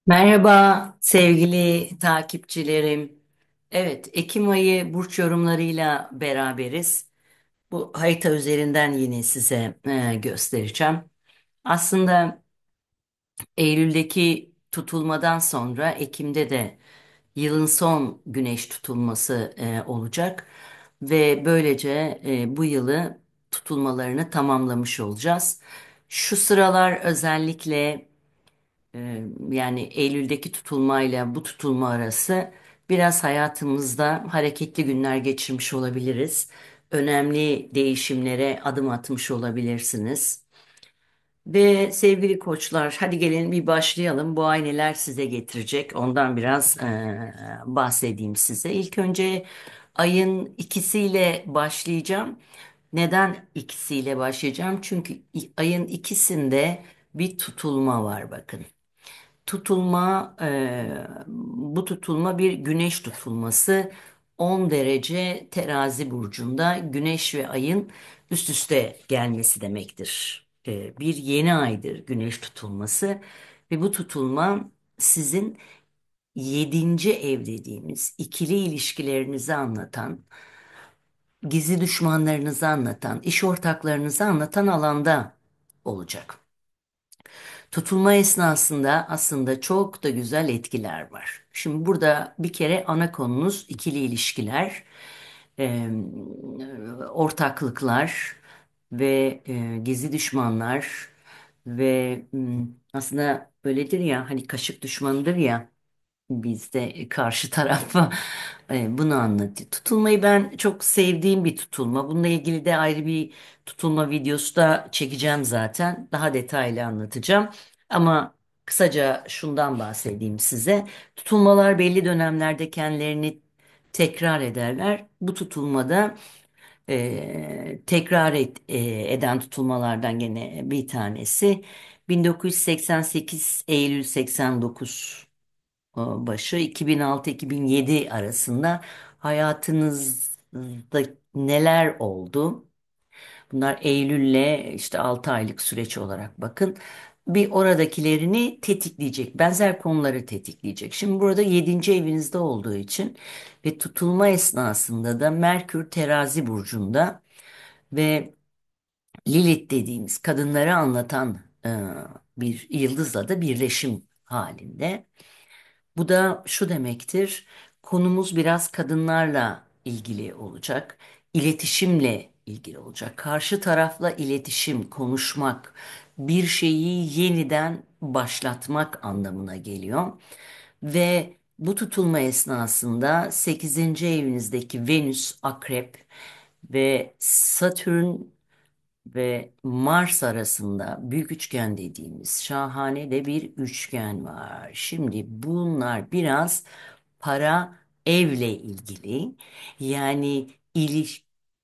Merhaba sevgili takipçilerim. Evet, Ekim ayı burç yorumlarıyla beraberiz. Bu harita üzerinden yine size göstereceğim. Aslında Eylül'deki tutulmadan sonra Ekim'de de yılın son güneş tutulması olacak ve böylece bu yılı tutulmalarını tamamlamış olacağız. Şu sıralar özellikle yani Eylül'deki tutulmayla bu tutulma arası biraz hayatımızda hareketli günler geçirmiş olabiliriz. Önemli değişimlere adım atmış olabilirsiniz. Ve sevgili koçlar, hadi gelin bir başlayalım. Bu ay neler size getirecek? Ondan biraz bahsedeyim size. İlk önce ayın ikisiyle başlayacağım. Neden ikisiyle başlayacağım? Çünkü ayın ikisinde bir tutulma var bakın. Bu tutulma bir güneş tutulması. 10 derece terazi burcunda güneş ve ayın üst üste gelmesi demektir. Bir yeni aydır güneş tutulması ve bu tutulma sizin yedinci ev dediğimiz ikili ilişkilerinizi anlatan, gizli düşmanlarınızı anlatan, iş ortaklarınızı anlatan alanda olacak. Tutulma esnasında aslında çok da güzel etkiler var. Şimdi burada bir kere ana konumuz ikili ilişkiler, e, ortaklıklar ve gizli düşmanlar ve aslında öyledir ya hani kaşık düşmanıdır ya. Bizde karşı tarafa bunu anlatıyor. Tutulmayı ben çok sevdiğim bir tutulma. Bununla ilgili de ayrı bir tutulma videosu da çekeceğim zaten. Daha detaylı anlatacağım. Ama kısaca şundan bahsedeyim size. Tutulmalar belli dönemlerde kendilerini tekrar ederler. Bu tutulmada eden tutulmalardan gene bir tanesi 1988 Eylül 89 başı 2006-2007 arasında hayatınızda neler oldu? Bunlar Eylül'le işte 6 aylık süreç olarak bakın. Bir oradakilerini tetikleyecek, benzer konuları tetikleyecek. Şimdi burada yedinci evinizde olduğu için ve tutulma esnasında da Merkür Terazi burcunda ve Lilith dediğimiz kadınları anlatan bir yıldızla da birleşim halinde. Bu da şu demektir. Konumuz biraz kadınlarla ilgili olacak. İletişimle ilgili olacak. Karşı tarafla iletişim, konuşmak, bir şeyi yeniden başlatmak anlamına geliyor. Ve bu tutulma esnasında sekizinci evinizdeki Venüs, Akrep ve Satürn ve Mars arasında büyük üçgen dediğimiz şahane de bir üçgen var. Şimdi bunlar biraz para evle ilgili. Yani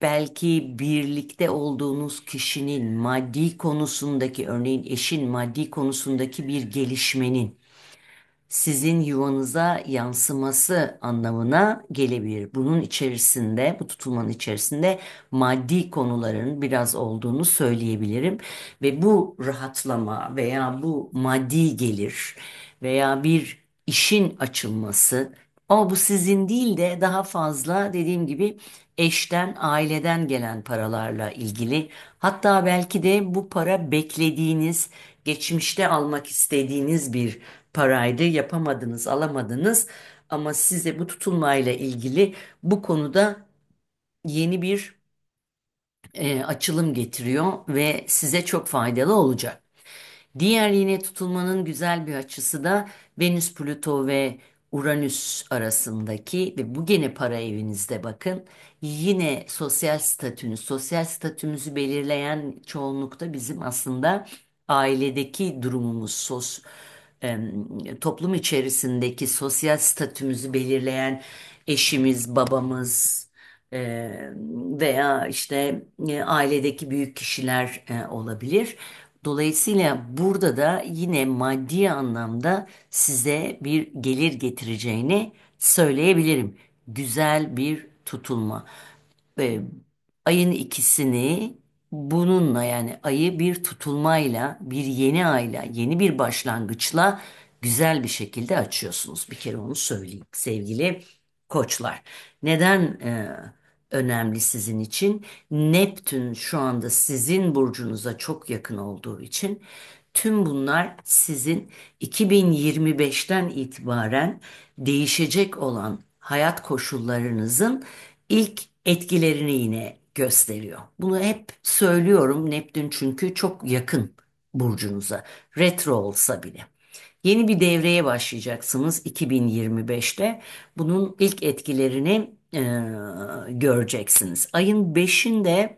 belki birlikte olduğunuz kişinin maddi konusundaki örneğin eşin maddi konusundaki bir gelişmenin sizin yuvanıza yansıması anlamına gelebilir. Bunun içerisinde, bu tutulmanın içerisinde maddi konuların biraz olduğunu söyleyebilirim. Ve bu rahatlama veya bu maddi gelir veya bir işin açılması, ama bu sizin değil de daha fazla dediğim gibi eşten, aileden gelen paralarla ilgili. Hatta belki de bu para beklediğiniz, geçmişte almak istediğiniz bir paraydı, yapamadınız, alamadınız ama size bu tutulmayla ilgili bu konuda yeni bir açılım getiriyor ve size çok faydalı olacak. Diğer yine tutulmanın güzel bir açısı da Venüs, Plüto ve Uranüs arasındaki ve bu gene para evinizde bakın. Yine sosyal statümüzü belirleyen çoğunlukta bizim aslında ailedeki durumumuz, toplum içerisindeki sosyal statümüzü belirleyen eşimiz, babamız, veya işte ailedeki büyük kişiler olabilir. Dolayısıyla burada da yine maddi anlamda size bir gelir getireceğini söyleyebilirim. Güzel bir tutulma. Ve ayın ikisini bununla yani ayı bir tutulmayla, bir yeni ayla, yeni bir başlangıçla güzel bir şekilde açıyorsunuz. Bir kere onu söyleyeyim sevgili koçlar. Neden önemli sizin için? Neptün şu anda sizin burcunuza çok yakın olduğu için tüm bunlar sizin 2025'ten itibaren değişecek olan hayat koşullarınızın ilk etkilerini yine gösteriyor. Bunu hep söylüyorum. Neptün çünkü çok yakın burcunuza. Retro olsa bile. Yeni bir devreye başlayacaksınız 2025'te. Bunun ilk etkilerini göreceksiniz. Ayın 5'inde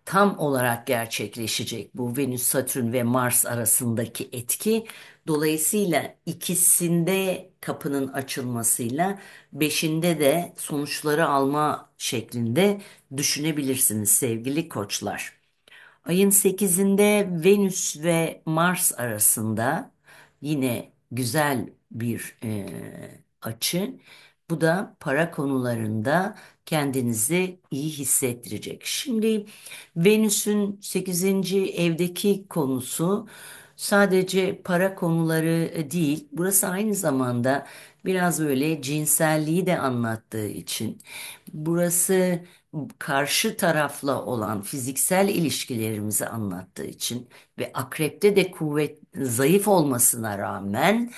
tam olarak gerçekleşecek bu Venüs, Satürn ve Mars arasındaki etki. Dolayısıyla ikisinde kapının açılmasıyla beşinde de sonuçları alma şeklinde düşünebilirsiniz sevgili koçlar. Ayın 8'inde Venüs ve Mars arasında yine güzel bir açı. Bu da para konularında kendinizi iyi hissettirecek. Şimdi Venüs'ün 8. evdeki konusu sadece para konuları değil. Burası aynı zamanda biraz böyle cinselliği de anlattığı için. Burası karşı tarafla olan fiziksel ilişkilerimizi anlattığı için ve akrepte de kuvvet zayıf olmasına rağmen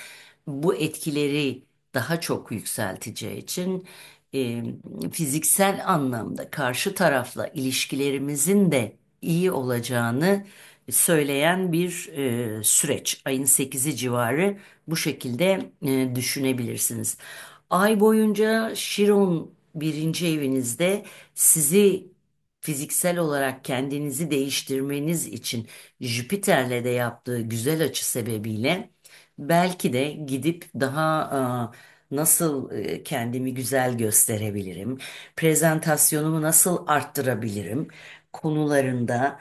bu etkileri daha çok yükselteceği için e, fiziksel anlamda karşı tarafla ilişkilerimizin de iyi olacağını söyleyen bir süreç. Ayın 8'i civarı bu şekilde düşünebilirsiniz. Ay boyunca Şiron birinci evinizde sizi fiziksel olarak kendinizi değiştirmeniz için Jüpiter'le de yaptığı güzel açı sebebiyle belki de gidip daha nasıl kendimi güzel gösterebilirim, prezentasyonumu nasıl arttırabilirim konularında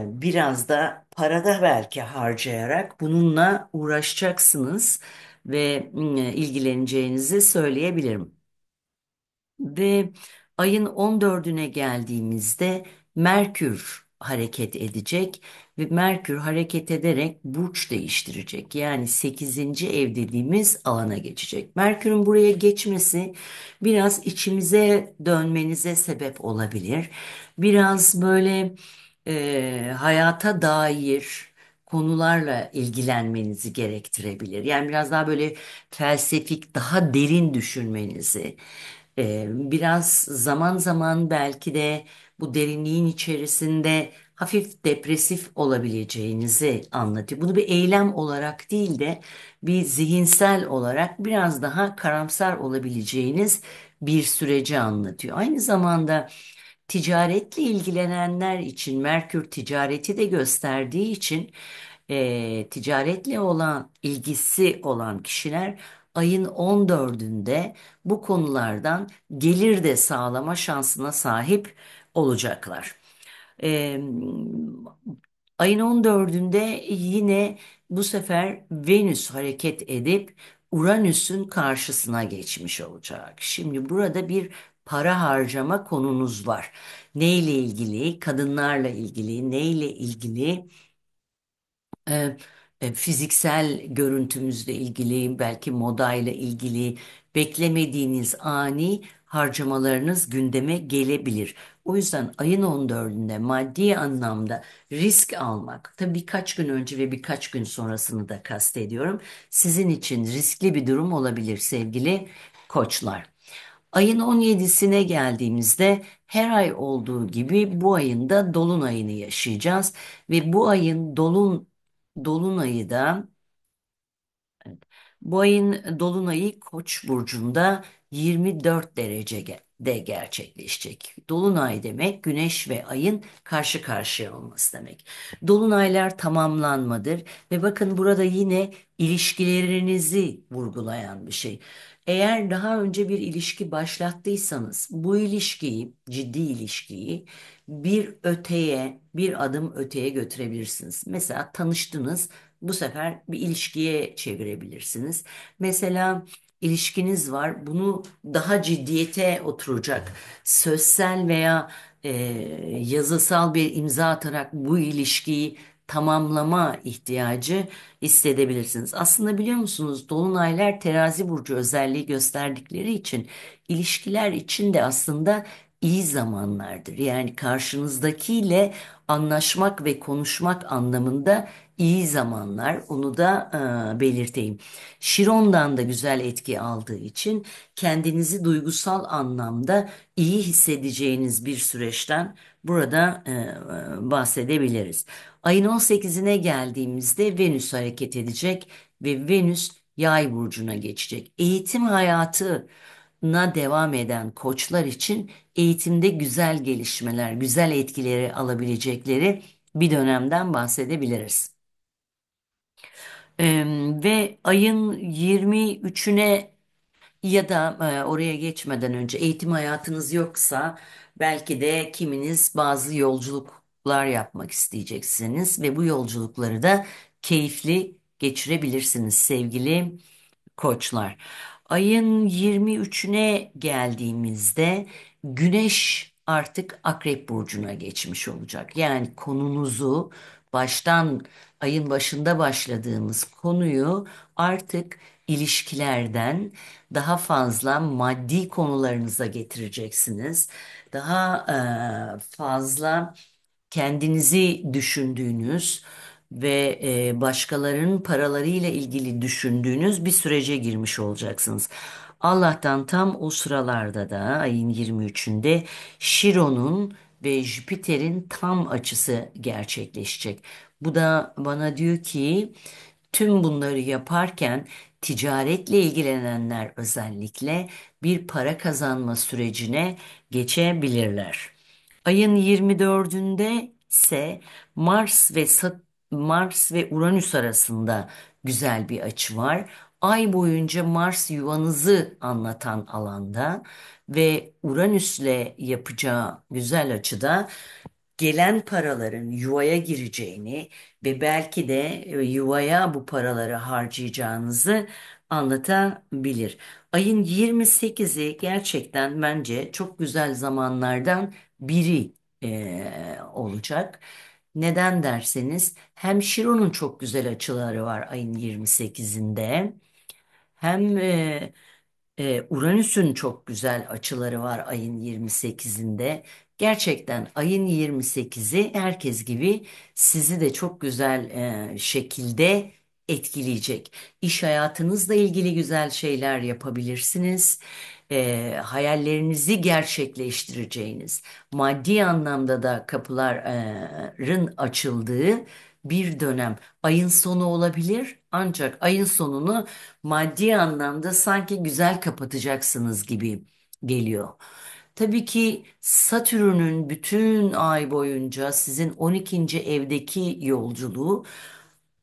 biraz da parada belki harcayarak bununla uğraşacaksınız ve ilgileneceğinizi söyleyebilirim. Ve ayın 14'üne geldiğimizde Merkür hareket edecek ve Merkür hareket ederek burç değiştirecek. Yani 8. ev dediğimiz alana geçecek. Merkür'ün buraya geçmesi biraz içimize dönmenize sebep olabilir. Biraz böyle hayata dair konularla ilgilenmenizi gerektirebilir. Yani biraz daha böyle felsefik, daha derin düşünmenizi. Biraz zaman zaman belki de bu derinliğin içerisinde hafif depresif olabileceğinizi anlatıyor. Bunu bir eylem olarak değil de bir zihinsel olarak biraz daha karamsar olabileceğiniz bir süreci anlatıyor. Aynı zamanda ticaretle ilgilenenler için Merkür ticareti de gösterdiği için ticaretle olan ilgisi olan kişiler ayın 14'ünde bu konulardan gelir de sağlama şansına sahip olacaklar. Ee, ayın 14'ünde yine bu sefer Venüs hareket edip Uranüs'ün karşısına geçmiş olacak. Şimdi burada bir para harcama konunuz var. Neyle ilgili? Kadınlarla ilgili, neyle ilgili? e, Fiziksel görüntümüzle ilgili, belki modayla ilgili beklemediğiniz ani harcamalarınız gündeme gelebilir. O yüzden ayın 14'ünde maddi anlamda risk almak, tabii birkaç gün önce ve birkaç gün sonrasını da kastediyorum. Sizin için riskli bir durum olabilir sevgili koçlar. Ayın 17'sine geldiğimizde her ay olduğu gibi bu ayın da dolunayını yaşayacağız ve bu ayın dolunayı da bu ayın dolunayı Koç burcunda 24 derecede gerçekleşecek. Dolunay demek Güneş ve Ayın karşı karşıya olması demek. Dolunaylar tamamlanmadır ve bakın burada yine ilişkilerinizi vurgulayan bir şey. Eğer daha önce bir ilişki başlattıysanız bu ilişkiyi, ciddi ilişkiyi bir öteye, bir adım öteye götürebilirsiniz. Mesela tanıştınız, bu sefer bir ilişkiye çevirebilirsiniz. Mesela ilişkiniz var, bunu daha ciddiyete oturacak, sözsel veya e, yazısal bir imza atarak bu ilişkiyi tamamlama ihtiyacı hissedebilirsiniz. Aslında biliyor musunuz, dolunaylar terazi burcu özelliği gösterdikleri için ilişkiler için de aslında iyi zamanlardır. Yani karşınızdakiyle anlaşmak ve konuşmak anlamında iyi zamanlar. Onu da belirteyim. Şiron'dan da güzel etki aldığı için kendinizi duygusal anlamda iyi hissedeceğiniz bir süreçten burada bahsedebiliriz. Ayın 18'ine geldiğimizde Venüs hareket edecek ve Venüs Yay burcuna geçecek. Eğitim hayatına devam eden koçlar için eğitimde güzel gelişmeler, güzel etkileri alabilecekleri bir dönemden bahsedebiliriz. Ve ayın 23'üne ya da oraya geçmeden önce eğitim hayatınız yoksa belki de kiminiz bazı yolculuklar yapmak isteyeceksiniz ve bu yolculukları da keyifli geçirebilirsiniz sevgili koçlar. Ayın 23'üne geldiğimizde Güneş artık Akrep Burcu'na geçmiş olacak. Yani konunuzu baştan ayın başında başladığımız konuyu artık ilişkilerden daha fazla maddi konularınıza getireceksiniz. Daha fazla kendinizi düşündüğünüz ve başkalarının paralarıyla ilgili düşündüğünüz bir sürece girmiş olacaksınız. Allah'tan tam o sıralarda da ayın 23'ünde Şiron'un ve Jüpiter'in tam açısı gerçekleşecek. Bu da bana diyor ki tüm bunları yaparken ticaretle ilgilenenler özellikle bir para kazanma sürecine geçebilirler. Ayın 24'ünde ise Mars ve Uranüs arasında güzel bir açı var. Ay boyunca Mars yuvanızı anlatan alanda ve Uranüs'le yapacağı güzel açıda gelen paraların yuvaya gireceğini ve belki de yuvaya bu paraları harcayacağınızı anlatabilir. Ayın 28'i gerçekten bence çok güzel zamanlardan biri olacak. Neden derseniz hem Şiron'un çok güzel açıları var ayın 28'inde hem Uranüs'ün çok güzel açıları var ayın 28'inde. Gerçekten ayın 28'i herkes gibi sizi de çok güzel şekilde etkileyecek. İş hayatınızla ilgili güzel şeyler yapabilirsiniz. Hayallerinizi gerçekleştireceğiniz, maddi anlamda da kapıların açıldığı bir dönem. Ayın sonu olabilir ancak ayın sonunu maddi anlamda sanki güzel kapatacaksınız gibi geliyor. Tabii ki Satürn'ün bütün ay boyunca sizin 12. evdeki yolculuğu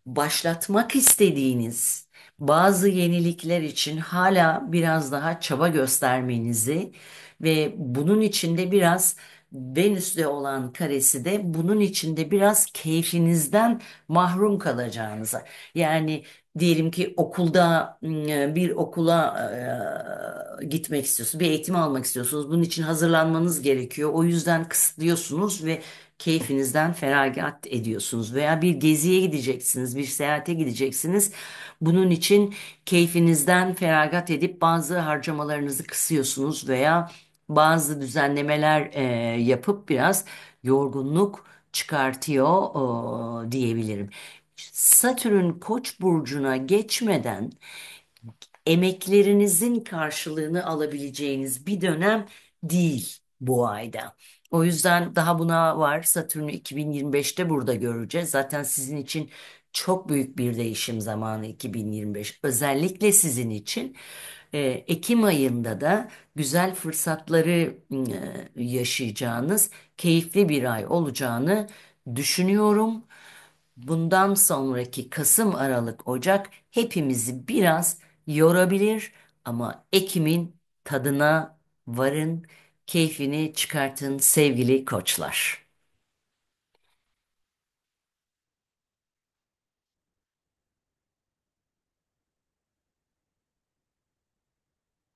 başlatmak istediğiniz bazı yenilikler için hala biraz daha çaba göstermenizi ve bunun içinde biraz Venüs'le olan karesi de bunun içinde biraz keyfinizden mahrum kalacağınıza. Yani diyelim ki okulda bir okula gitmek istiyorsunuz, bir eğitim almak istiyorsunuz. Bunun için hazırlanmanız gerekiyor. O yüzden kısıtlıyorsunuz ve keyfinizden feragat ediyorsunuz veya bir geziye gideceksiniz, bir seyahate gideceksiniz. Bunun için keyfinizden feragat edip bazı harcamalarınızı kısıyorsunuz veya bazı düzenlemeler yapıp biraz yorgunluk çıkartıyor diyebilirim. Satürn Koç burcuna geçmeden emeklerinizin karşılığını alabileceğiniz bir dönem değil bu ayda. O yüzden daha buna var. Satürn'ü 2025'te burada göreceğiz. Zaten sizin için çok büyük bir değişim zamanı 2025. Özellikle sizin için. Ekim ayında da güzel fırsatları yaşayacağınız keyifli bir ay olacağını düşünüyorum. Bundan sonraki Kasım, Aralık, Ocak hepimizi biraz yorabilir ama Ekim'in tadına varın, keyfini çıkartın sevgili koçlar.